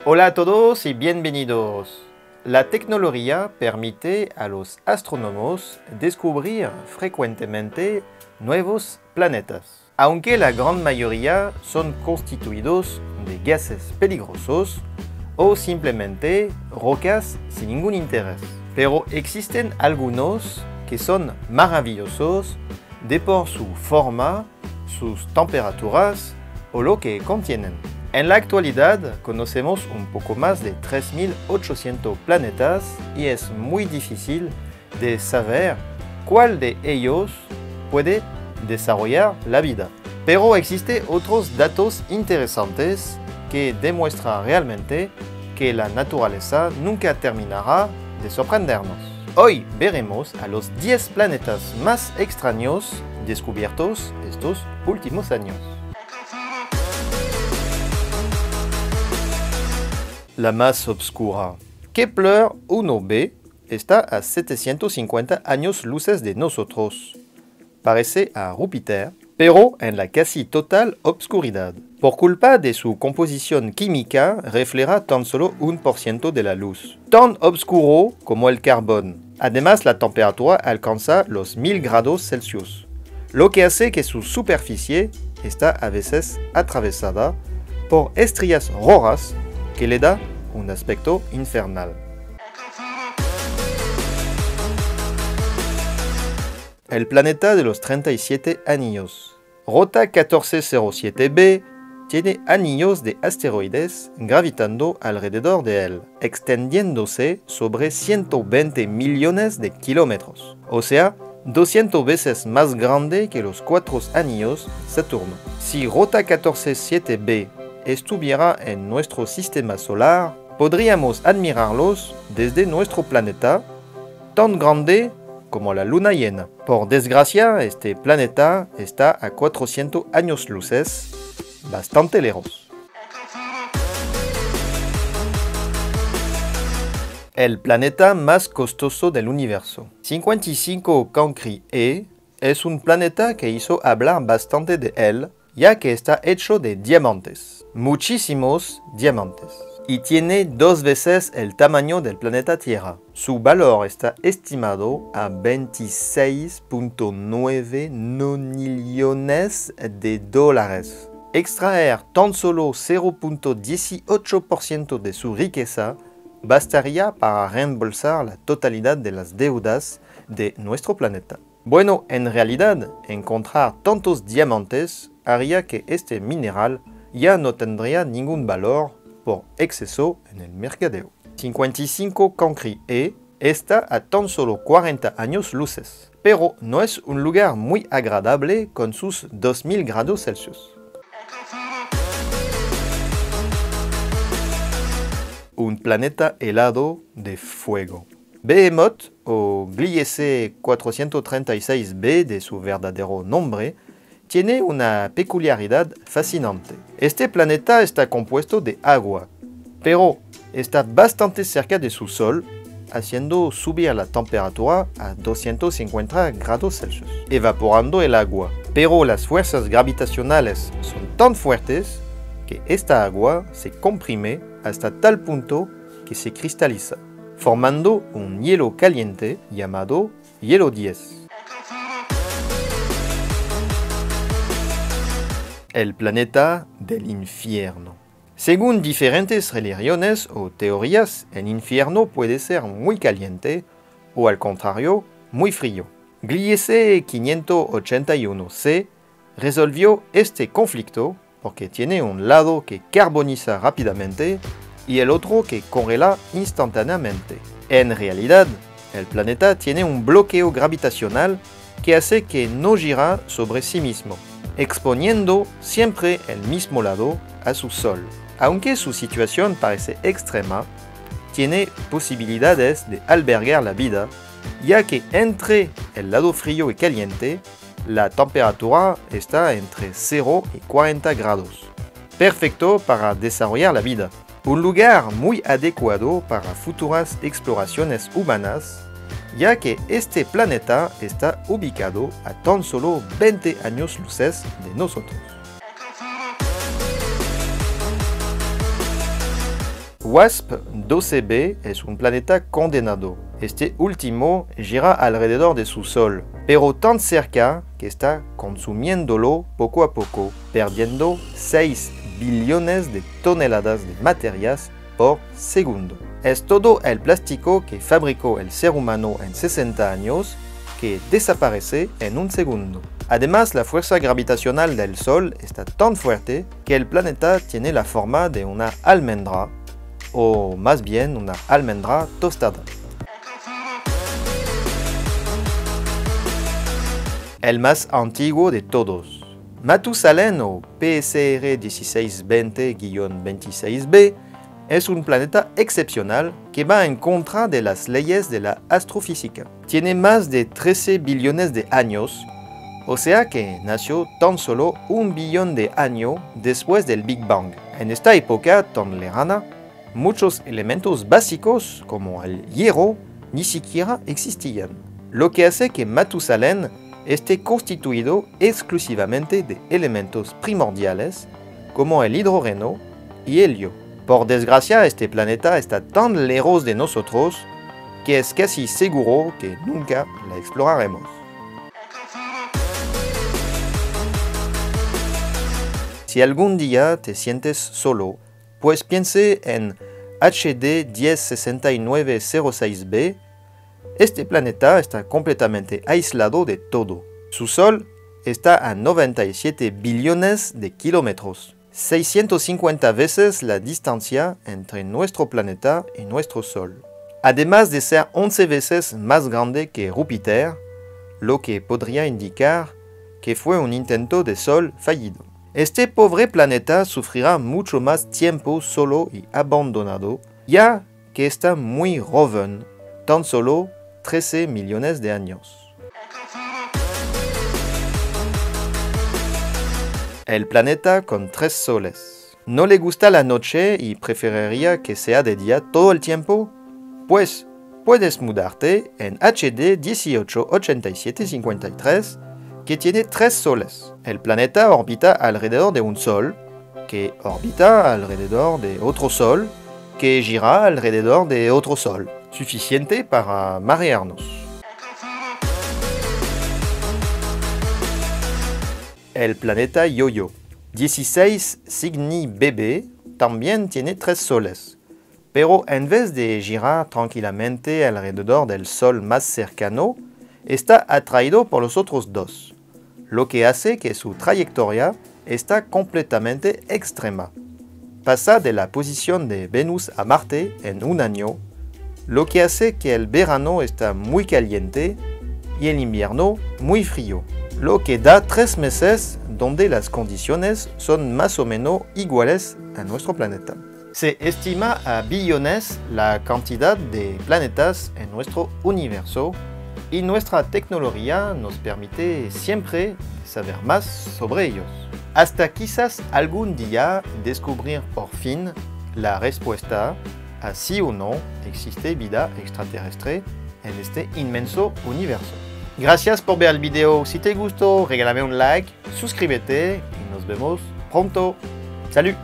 Hola a todos y bienvenidos. La tecnología permite a los astrónomos descubrir frecuentemente nuevos planetas. Aunque la gran mayoría son constituidos de gases peligrosos o simplemente rocas sin ningún interés. Pero existen algunos que son maravillosos de por su forma, sus temperaturas o lo que contienen. En la actualidad conocemos un poco más de 3.800 planetas y es muy difícil de saber cuál de ellos puede desarrollar la vida. Pero existen otros datos interesantes que demuestran realmente que la naturaleza nunca terminará de sorprendernos. Hoy veremos a los 10 planetas más extraños descubiertos estos últimos años. La más obscura. Kepler 1b está a 750 años luces de nosotros. Parece a Júpiter, pero en la casi total obscuridad. Por culpa de su composición química, refleja tan solo 1% de la luz. Tan oscuro como el carbón. Además, la temperatura alcanza los 1000 grados Celsius, lo que hace que su superficie está a veces atravesada por estrellas rojas que le da un aspecto infernal. El planeta de los 37 anillos. Rota 1407b tiene anillos de asteroides gravitando alrededor de él, extendiéndose sobre 120 millones de kilómetros, o sea, 200 veces más grande que los 4 anillos de Saturno. Si Rota 1407b estuviera en nuestro sistema solar, podríamos admirarlos desde nuestro planeta, tan grande como la luna llena. Por desgracia, este planeta está a 400 años luces, bastante lejos. El planeta más costoso del universo. 55 Cancri E es un planeta que hizo hablar bastante de él, ya que está hecho de diamantes, muchísimos diamantes, y tiene 2 veces el tamaño del planeta Tierra. Su valor está estimado a 26.9 nonillones de dólares. Extraer tan solo 0.18% de su riqueza bastaría para reembolsar la totalidad de las deudas de nuestro planeta. Bueno, en realidad, encontrar tantos diamantes haría que este mineral ya no tendría ningún valor por exceso en el mercadeo. 55 Cancri E está a tan solo 40 años luces, pero no es un lugar muy agradable con sus 2000 grados Celsius. Un planeta helado de fuego. Behemoth o Gliese 436b de su verdadero nombre tiene una peculiaridad fascinante. Este planeta está compuesto de agua, pero está bastante cerca de su Sol, haciendo subir la temperatura a 250 grados Celsius, evaporando el agua. Pero las fuerzas gravitacionales son tan fuertes que esta agua se comprime hasta tal punto que se cristaliza, formando un hielo caliente llamado hielo 10. El planeta del infierno. Según diferentes religiones o teorías, el infierno puede ser muy caliente o al contrario, muy frío. Gliese 581c resolvió este conflicto porque tiene un lado que carboniza rápidamente y el otro que congela instantáneamente. En realidad, el planeta tiene un bloqueo gravitacional que hace que no gira sobre sí mismo, exponiendo siempre el mismo lado a su Sol. Aunque su situación parece extrema, tiene posibilidades de albergar la vida, ya que entre el lado frío y caliente, la temperatura está entre 0 y 40 grados. Perfecto para desarrollar la vida. Un lugar muy adecuado para futuras exploraciones humanas, ya que este planeta está ubicado a tan solo 20 años luces de nosotros. WASP-12b es un planeta condenado. Este último gira alrededor de su Sol, pero tan cerca que está consumiéndolo poco a poco, perdiendo 6 billones de toneladas de materias por segundo. Es todo el plástico que fabricó el ser humano en 60 años que desaparece en un segundo. Además, la fuerza gravitacional del Sol está tan fuerte que el planeta tiene la forma de una almendra, o más bien una almendra tostada. El más antiguo de todos. Matusalén o PSR 1620-26b es un planeta excepcional que va en contra de las leyes de la astrofísica. Tiene más de 13 billones de años, o sea que nació tan solo 1 billón de años después del Big Bang. En esta época tan lejana, muchos elementos básicos como el hierro ni siquiera existían, lo que hace que Matusalén esté constituido exclusivamente de elementos primordiales como el hidrógeno y helio. Por desgracia, este planeta está tan lejos de nosotros que es casi seguro que nunca la exploraremos. Si algún día te sientes solo, pues piense en HD 106906b. Este planeta está completamente aislado de todo. Su Sol está a 97 billones de kilómetros, 650 veces la distancia entre nuestro planeta y nuestro Sol. Además de ser 11 veces más grande que Júpiter, lo que podría indicar que fue un intento de Sol fallido. Este pobre planeta sufrirá mucho más tiempo solo y abandonado, ya que está muy joven, tan solo 13 millones de años. El planeta con 3 soles. ¿No le gusta la noche y preferiría que sea de día todo el tiempo? Pues puedes mudarte en HD 188753, que tiene 3 soles. El planeta orbita alrededor de un sol, que orbita alrededor de otro sol, que gira alrededor de otro sol. Suficiente para marearnos. El planeta Yo-Yo. 16 Cygni b también tiene 3 soles, pero en vez de girar tranquilamente alrededor del Sol más cercano, está atraído por los otros 2, lo que hace que su trayectoria está completamente extrema. Pasa de la posición de Venus a Marte en un año, lo que hace que el verano está muy caliente y el invierno muy frío, lo que da 3 meses donde las condiciones son más o menos iguales a nuestro planeta. Se estima a billones la cantidad de planetas en nuestro universo y nuestra tecnología nos permite siempre saber más sobre ellos. Hasta quizás algún día descubrir por fin la respuesta a si o no existe vida extraterrestre en este inmenso universo. Gracias por ver el video. Si te gustó, regálame un like, suscríbete y nos vemos pronto. Salut!